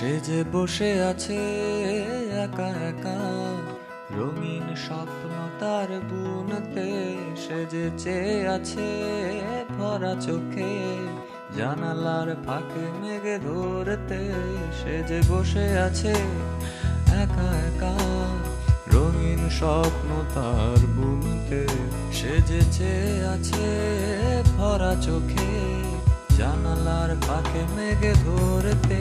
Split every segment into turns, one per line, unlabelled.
সে যে বসে আছে একা একা, রঙিন স্বপ্ন তার বুনতে। সে যে চেয়ে আছে ভরা চোখে, জানালার ফাঁকে মেঘে ধরতে। সে যে বসে আছে একা একা, রঙিন স্বপ্ন তার বুনতে। সে যে চেয়ে আছে ভরা চোখে, জানালার ফাঁকে মেঘে ধরতে।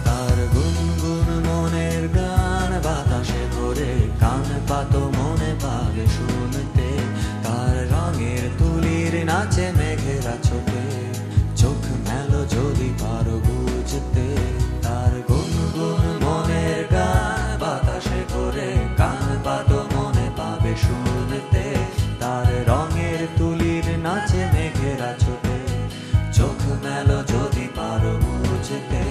তার গুনগুন মনের গান বাতাসে ধরে, কান পাতো মনে পাবে শুনতে। তার রঙের তুলির নাচে মেঘেরা ছোটে, চোখ মেলো যদি পারো বুঝতে। তার গুনগুন মনের গান বাতাসে ধরে, কান পাতো মনে পাবে শুনতে। তার রঙের তুলির নাচে মেঘেরা ছোটে, চোখ মেলো যদি পারো বুঝতে।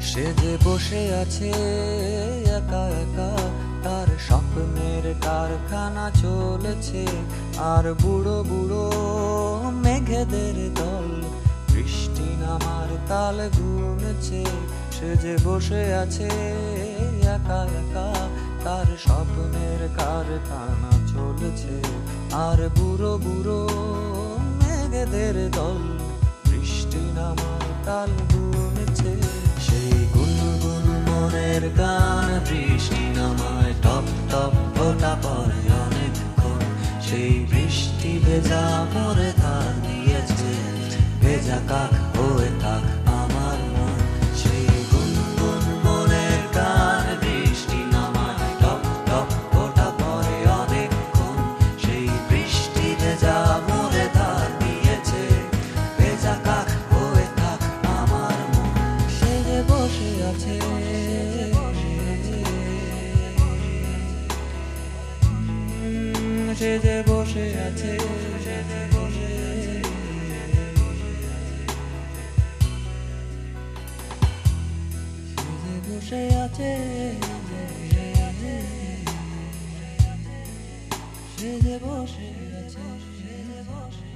সে যে বসে আছে একা একা, তার স্বপ্নের কারখানা চলেছে। আর বুড়ো বুড়ো মেঘেদের দল বৃষ্টি নামার তাল গুনেছে। সে যে বসে আছে একা একা, তার স্বপ্নের কারখানা চলেছে। আর বুড়ো বুড়ো মেঘেদের দল বৃষ্টি নামার তাল গুনেছে। সেই গুনগুন মনের গান বৃষ্টি নামায় টপ টপ ফোঁটা পড়ে অনেকক্ষণ। সেই বৃষ্টি ভেজা পরে ধার দিয়েছে, ভেজা কাক হয়ে থাক আমার মন। সেই গুনগুন মনের গান বৃষ্টি নামায় টপ টপ ফোঁটা পড়ে অনেকক্ষণ। সেই বৃষ্টি ভেজা মরে ধার দিয়েছে, ভেজা কাক হয়ে থাক আমার মন। সে যে বসে আছে সে যে বসে আছে, সে যে বসে বসে আছে, সে যে বসে আছে, সে যে বসে